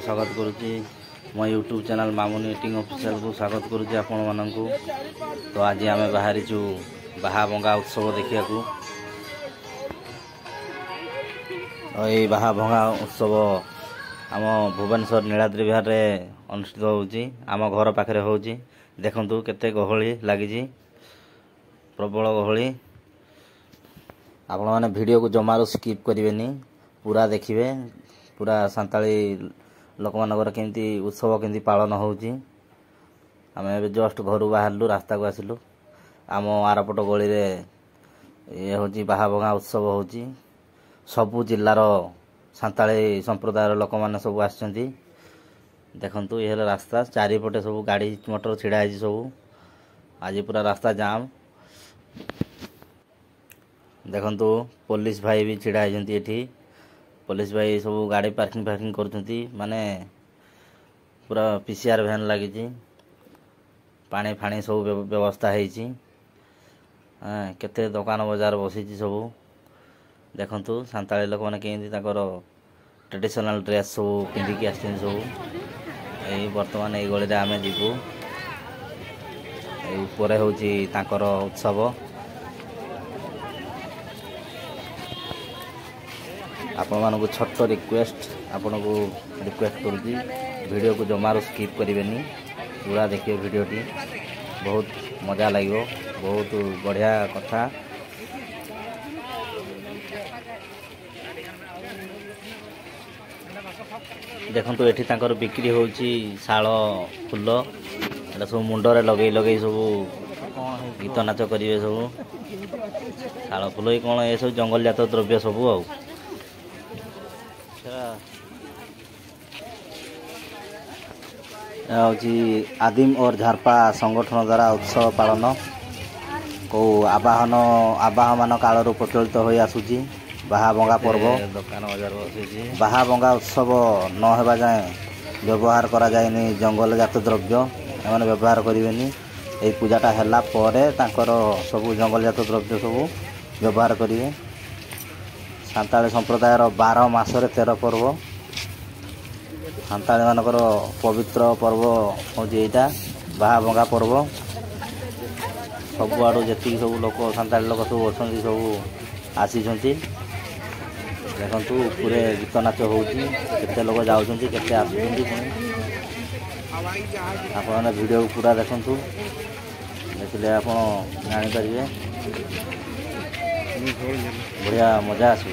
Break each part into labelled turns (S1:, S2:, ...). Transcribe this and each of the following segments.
S1: स्वागत करुच्ची मो YouTube channel मामुनी eating official को स्वागत करुच्ची आपण मानू। तो आज आम बाहरी बाहा उत्सव देखा ये बाहा उत्सव आम भुवनेश्वर नीलाद्रि विहार में अनुष्ठित होउची। आम घर पाखे होउची। देखंतु केते गहली लगी प्रबल गहली। आपण मैंने वीडियो को जमारू स्किप करेंगे पूरा देखिए पूरा सांताली लोक मानकर केमती उत्सव केमती पालन होउची। आम जस्ट घर बाहरलु रास्ता को आसिलु आम आरपट गली रे ये होची बाहा उत्सव होची। सबु जिल्लार सांताली संप्रदायर लोक माने सब आछंती। देखंतु ये रास्ता चारिपटे सब गाड़ी मोटर छिड़ा है सब। आज पूरा रास्ता जाम। देखंतु पुलिस भाई भी छिड़ा है। पुलिस भाई सब गाड़ी पार्किंग करछंती। माने पूरा पीसीआर वैन लगी पानी फाणी सब व्यवस्था है। केते दुकान बाजार बसी सब। देखंतु सांताली लोक माने केंदी ताकर ट्रेडिशनल ड्रेस सब पिंधिकी आछन सब। यही वर्तमान ये गली आम जीवु ऊपर होची ताकर उत्सव। आपण मानक छोट रिक्वेस्ट आपण को रिक्वेस्ट करूँ वीडियो को जमारो स्किप करेंगे पूरा देखिए वीडियोटी बहुत मजा लगे बहुत बढ़िया कथा। देखो ये बिक्री होची शाल फूल एटा सब मुंडरे लगे सब गीत नाच करेंगे सब शाल फूल ही कौन ये सब जंगल जात द्रव्य सब आदिम और झारपा संगठन द्वारा उत्सव पालन को आवाहन कालू प्रचलित हो आसूची। बाहा बंगा पर्व बाहा बंगा उत्सव न होगा जाए व्यवहार करा जाएनी जंगल जात द्रव्य एमाने व्यवहार करेंगे। ये पूजाटा हैला परे तांकर सब जंगल जात द्रव्य सब व्यवहार करेंगे। सांताली संप्रदायर 12 मासरे 13 पर्व सांताली मानकर पवित्र पर्व हूँ यहाँ बाहा बंगा पर्व। सब आड़ू जी सब लोक सांताली लोक सब अच्छा सब आसी। देखु पूरे गीत नाच होते लोग जाऊँच के आपने वीडियो पूरा देखु देखिले आप जापर बढ़िया मजा आस।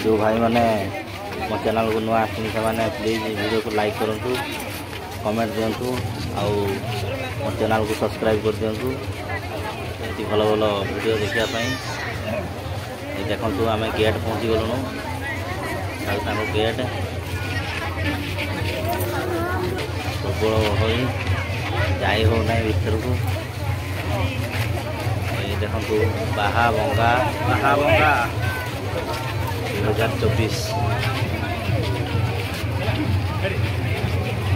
S1: जो भाई मैंने मो चैनल को नुआ आसनी से प्लीज वीडियो को लाइक करूँ कमेंट दिंतु आउ मो चैनल को सब्सक्राइब कर दिंतु भल भल वीडियो देखापी। देखु आम गेट पहुँची गलुनु गेट प्रबल हो जाई हो ना भर को। देखु बाहा बंगा 2024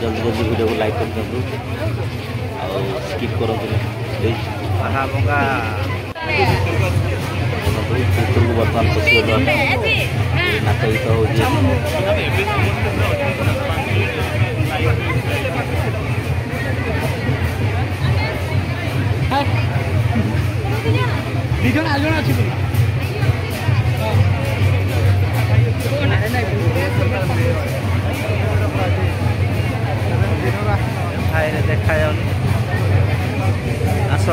S1: जल्दी जल्दी वीडियो को लाइक कर दिंतु और स्किप करूँ प्लीज। बाहा बंगा भितर को बर्तमान पशु नाच गीत हो देखा आस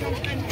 S2: Thank you.